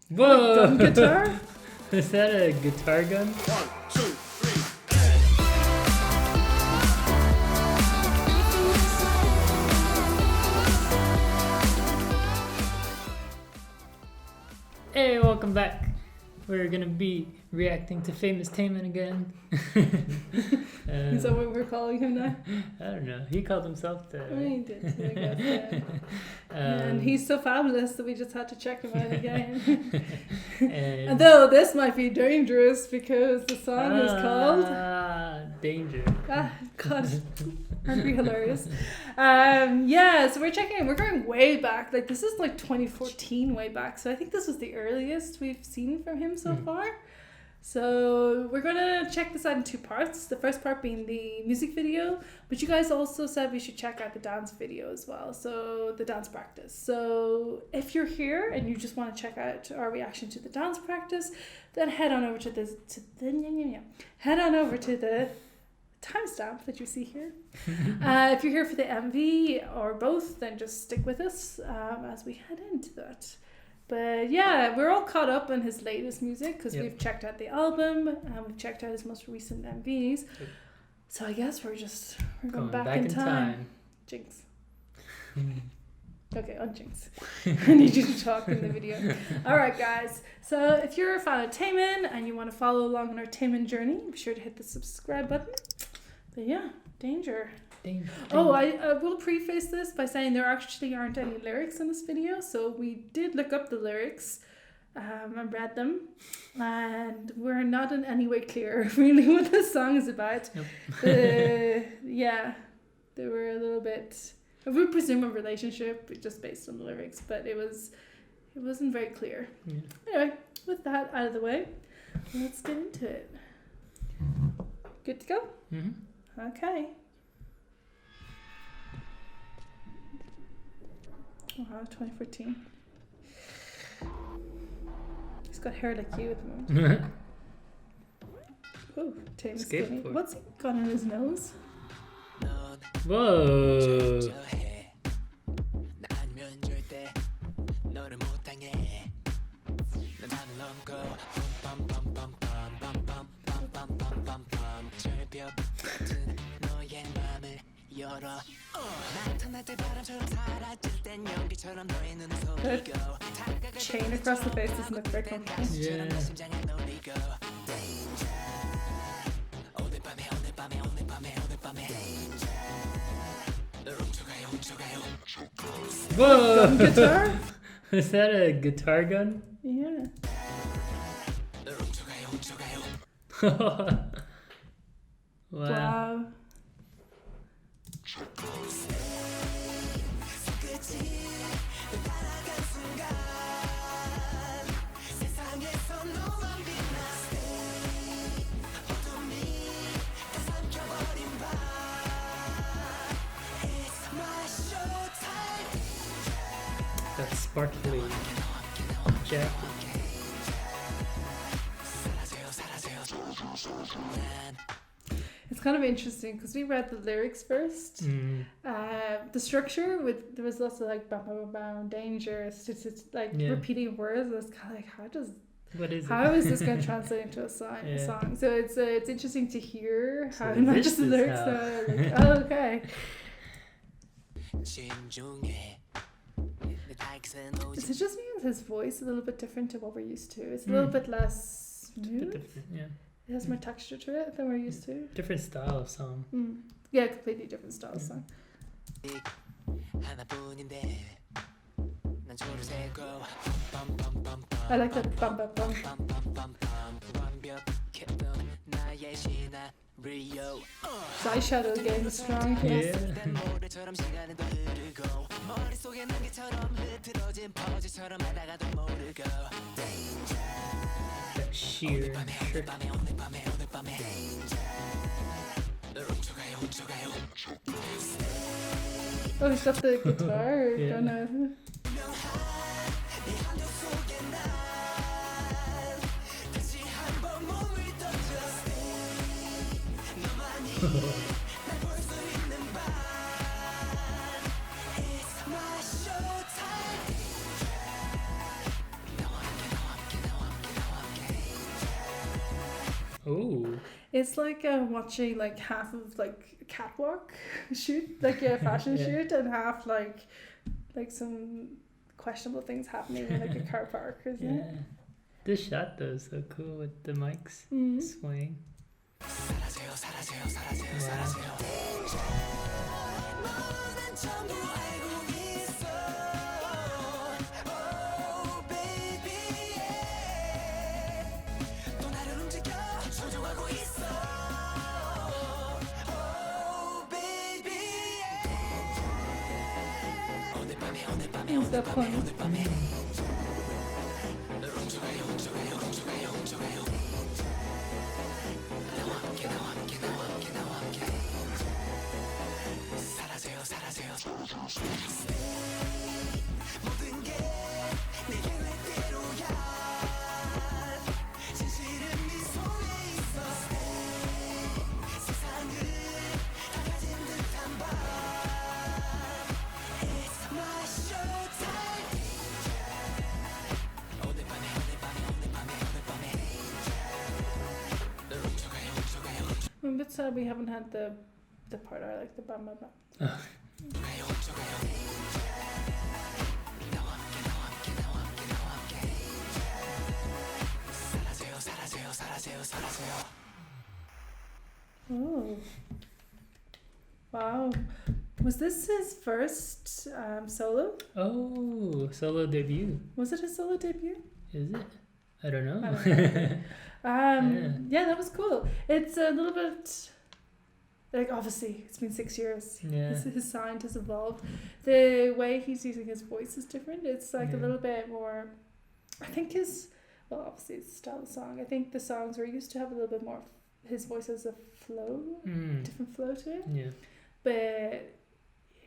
Whoa! Gun guitar? Is that a guitar gun? 1, 2, 3. Hey, welcome back. We're gonna be reacting to famous Taemin again. Is that what we're calling him now? I don't know. He called himself that. Oh, he did, I guess, yeah. And he's so fabulous that we just had to check him out again. And though this might be dangerous because the song is called Danger. Ah, God, that'd be hilarious. Yeah, so we're checking. We're going way back. Like this is like 2014, way back. So I think this was the earliest we've seen from him so far. So we're gonna check this out in two parts. The first part being the music video, but you guys also said we should check out the dance video as well. So the dance practice. So if you're here and you just want to check out our reaction to the dance practice, then head on over to the timestamp that you see here. If you're here for the MV or both, then just stick with us as we head into that. But yeah, we're all caught up on his latest music because we've checked out the album and we've checked out his most recent MVs. So I guess we're going back in time. Jinx. Okay, unjinx. I need you to talk in the video. Alright guys, so if you're a fan of Taemin and you want to follow along on our Taemin journey, be sure to hit the subscribe button. But yeah, Danger. Oh, I will preface this by saying there actually aren't any lyrics in this video, so we did look up the lyrics and read them, and we're not in any way clear really what this song is about. Yeah, they were a little bit, I would presume a relationship just based on the lyrics, but it wasn't very clear. Anyway, with that out of the way, let's get into it. Good to go? Okay. Wow, 2014. He's got hair like you at the moment. Oh, Taemin's skinny. What's he got on his nose? Whoa! That chain across the face doesn't look very comfortable. Yeah. Whoa! Gun guitar? Is that a guitar gun? Yeah. Wow. That sparkly jacket. It's kind of interesting because we read the lyrics first. The structure there was lots of like Bbam-bbam-bbam-bbam, danger, it's like repeating words. I was kind of like, how is this going to translate into a song? So it's interesting to hear how it matches the lyrics. Like, oh, okay. It's just means his voice is a little bit different to what we're used to. It's a little bit less smooth. It has more texture to it than we're used to. Different style of song. Yeah, completely different style of song. I like that bum bum bum. His eyeshadow game is strong. Yeah. That sheer shirt. Oh, he's got the guitar. I don't know. Oh. It's like watching like half of like a catwalk shoot, like a fashion Yeah. shoot, and half like some questionable things happening in like a car park, isn't Yeah. it? This shot though is so cool with the mics Mm. swaying. It's the fun. I'm a bit sad we haven't had the part I like, the Bbam-bbam-bbam. Oh. Wow. Was this his first solo? Oh, solo debut. Was it his solo debut? Is it? I don't know. I don't know. Yeah, that was cool. It's a little bit like, obviously it's been 6 years. Yeah. His sound has evolved. The way he's using his voice is different. It's like a Yeah. little bit more, I think obviously it's the style of song. I think the songs were used to have a little bit more, his voice has a flow, different flow to it. Yeah. But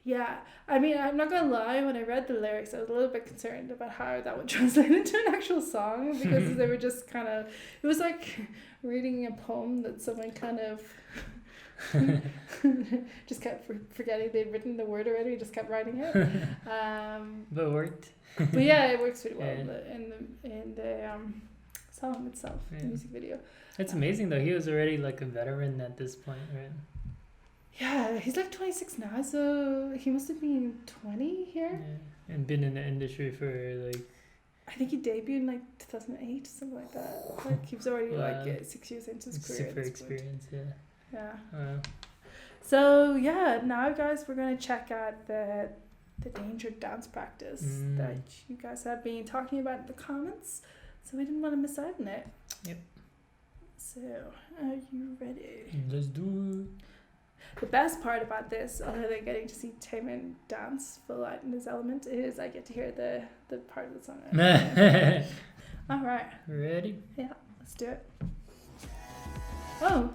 yeah, I mean, I'm not gonna lie, when I read the lyrics I was a little bit concerned about how that would translate into an actual song, because they were just kind of, it was like reading a poem that someone kind of just kept forgetting they'd written the word already and just kept writing it. But it worked. But yeah, it works really well Yeah. in the song itself, the Yeah. music video. It's amazing though. He was already like a veteran at this point, right? Yeah, he's like 26 now, so he must have been 20 here. Yeah. And been in the industry for like. I think he debuted in like 2008, something like that. Like he was already Wow. like 6 years into his career. Super at this point. experience, yeah. Yeah. Wow. So yeah, now guys, we're gonna check out the Danger dance practice that you guys have been talking about in the comments. So we didn't want to miss out on it. Yep. So are you ready? Let's do The best part about this, other than getting to see Taemin dance full out in his element, is I get to hear the part of the song. it. All right. Ready? Yeah, let's do it. Oh,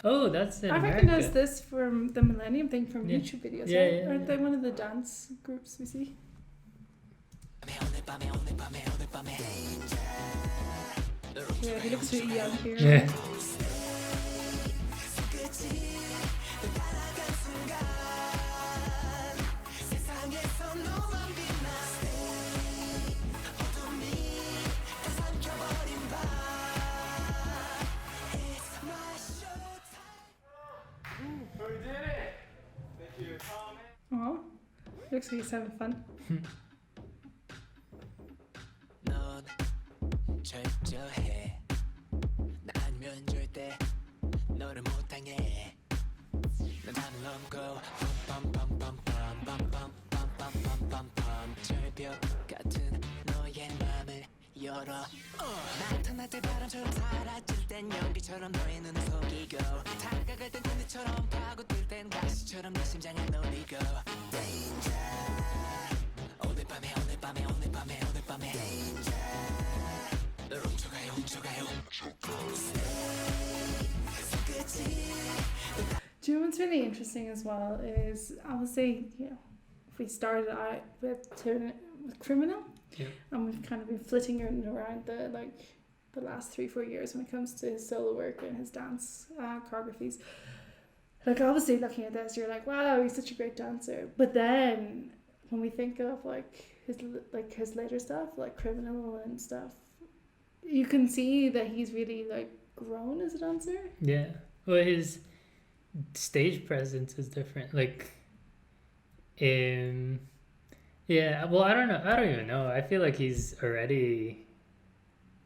Oh, that's in I America. recognize this from the Millennium thing from Yeah. YouTube videos, Yeah, right? yeah, Aren't yeah. they one of the dance groups we see? Yeah, he looks really young here. Yeah. Oh, looks like he's having fun. 넌 철저해 나 아니면 절대 너를 못 당해 난 하늘 넘고 빰빰빰빰빰빰빰빰빰빰빰빰 절벽 같은 너의 맘을 열어 나타날 때 바람처럼 사라질 땐 연기처럼 너의 눈을 속이고 다가갈 땐 끈들처럼 파고들 땐 가시처럼 내 심장을 노리고 오늘 밤에 오늘 밤에 오늘 밤에 오늘 밤에 널 훔쳐가요 훔쳐가요 Do you know what's really interesting as well is, obviously, you know, if we started out with Criminal, Yeah. and we've kind of been flitting around the last 3-4 years when it comes to his solo work and his dance choreographies. Like, obviously looking at this, you're like, wow, he's such a great dancer. But then when we think of his later stuff, like Criminal and stuff, you can see that he's really like grown as a dancer. Yeah. Well, his stage presence is different. Like, yeah. Well, I don't know. I don't even know. I feel like he's already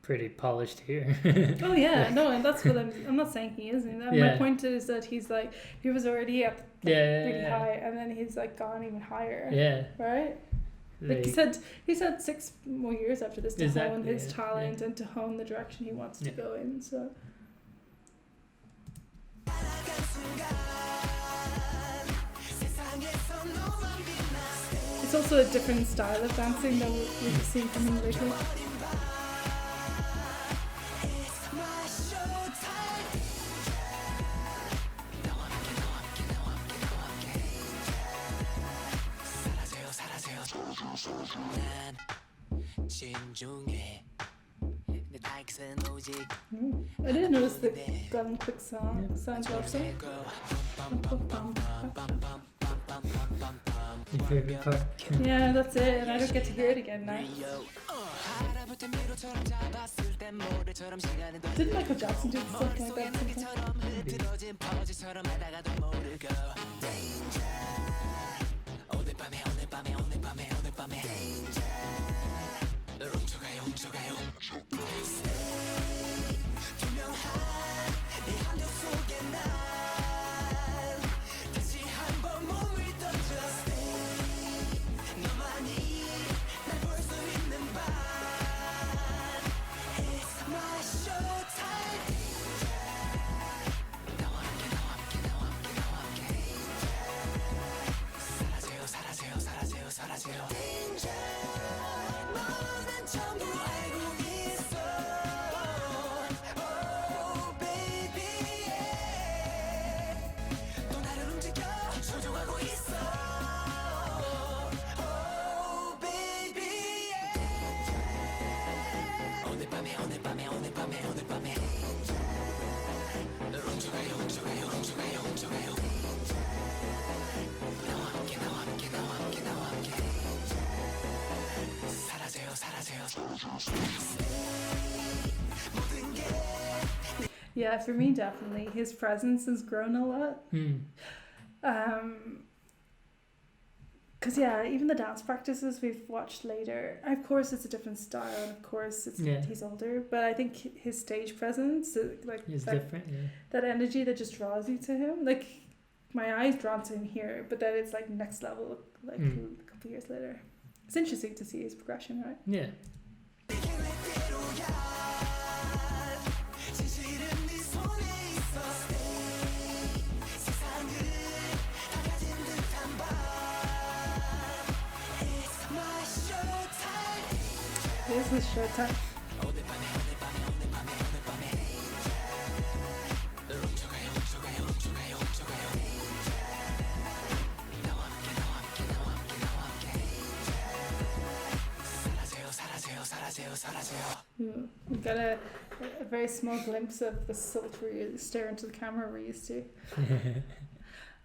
pretty polished here. Oh yeah, no, and that's what I'm not saying he isn't. Yeah. My point is that he's like he was already up like, really high, and then he's like gone even higher. Yeah. Right. Like he said 6 more years after this to hone his talent and to hone the direction he wants to go in. So. It's also a different style of dancing than we've seen from him lately. I didn't notice the gun click sounds also. Your favorite part? Yeah, that's it, and I don't get to hear it again now. Didn't Michael Jackson do something like that Yeah, for me definitely. His presence has grown a lot. Because even the dance practices we've watched later, of course it's a different style, and of course he's older, but I think his stage presence, like is that, different. Yeah. That energy that just draws you to him. Like my eye's drawn to him here, but then it's like next level, like a couple of years later. It's interesting to see his progression, right? Yeah. This is showtime. We got a very small glimpse of the Silt where you stare into the camera we're used to.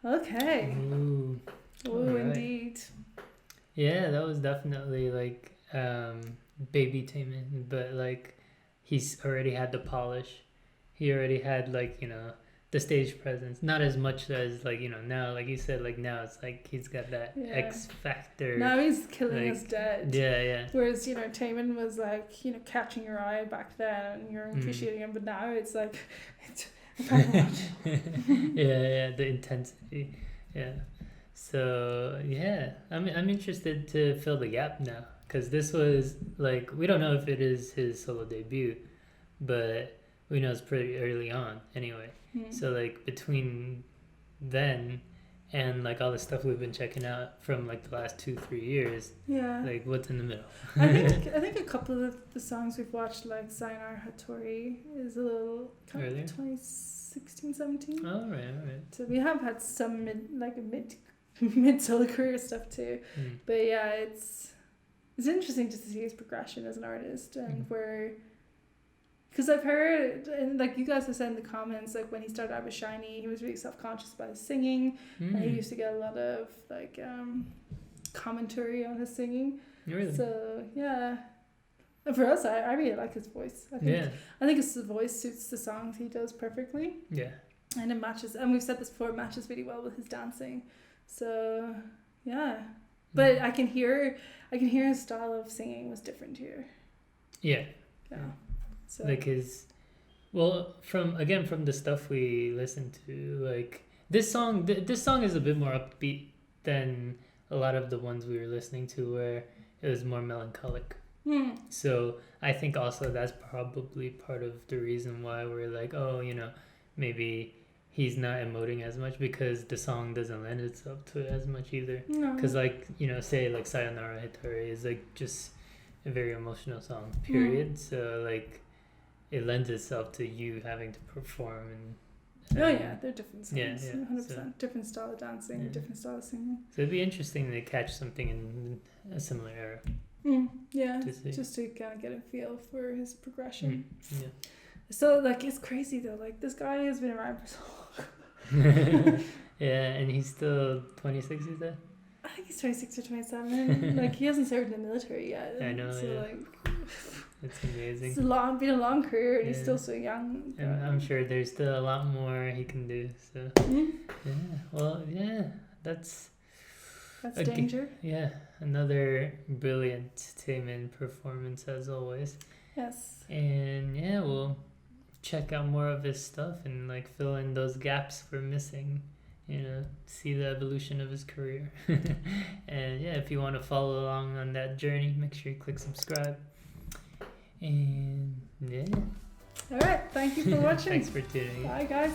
Okay. Ooh, right. Indeed. Yeah, that was definitely like baby Taemin, but like he's already had the polish. He already had like, you know, the stage presence. Not as much as like, you know, now, like you said, like now it's like he's got that X factor. Now he's killing us dead. Yeah. Whereas, you know, Taemin was like, you know, catching your eye back then and you're appreciating him, but now it's like yeah, the intensity. Yeah. So yeah, I'm interested to fill the gap now, because this was like, we don't know if it is his solo debut, but we know it's pretty early on anyway. So like between then and like all the stuff we've been checking out from like the last 2-3 years, like what's in the middle? I think a couple of the songs we've watched, like Sayonara Hattori, is a little kind of 2016, 17. All right. So we have had some mid solo career stuff too, but yeah, it's interesting just to see his progression as an artist, and where, because I've heard, and like you guys have said in the comments, like when he started out with Shiny, he was really self-conscious about his singing, and he used to get a lot of like commentary on his singing. Really? So yeah, And for us, I really like his voice. Yeah. I think his voice suits the songs he does perfectly. Yeah. And it matches, and we've said this before, it matches really well with his dancing. So, yeah. But I can hear his style of singing was different here. Yeah. Yeah. So Like from the stuff we listened to, like this song is a bit more upbeat than a lot of the ones we were listening to where it was more melancholic. So I think also that's probably part of the reason why we're like, oh, maybe he's not emoting as much, because the song doesn't lend itself to it as much either. No. Because say like Sayonara Hitore is like just a very emotional song, period. So like it lends itself to you having to perform and Oh yeah, they're different songs. Yeah, 100%. so- Different style of dancing, different style of singing. so it'd be interesting to catch something in a similar era. Yeah, To see. just to kind of get a feel for his progression. Yeah. So like it's crazy though. Like this guy has been around for so long. Yeah, and he's still 26, you said? I think he's 26 or 27. Like he hasn't served in the military yet. I know, So yeah. like It's amazing. it's been a long career and he's Yeah. still so young. And I'm sure there's still a lot more he can do. So yeah, well, yeah, that's Danger. yeah, another brilliant Taemin performance as always. Yes. And yeah, we'll check out more of his stuff and like fill in those gaps we're missing. See the evolution of his career. And yeah, if you want to follow along on that journey, make sure you click subscribe. And yeah, All right. Thank you for watching. thanks for tuning in. Bye guys.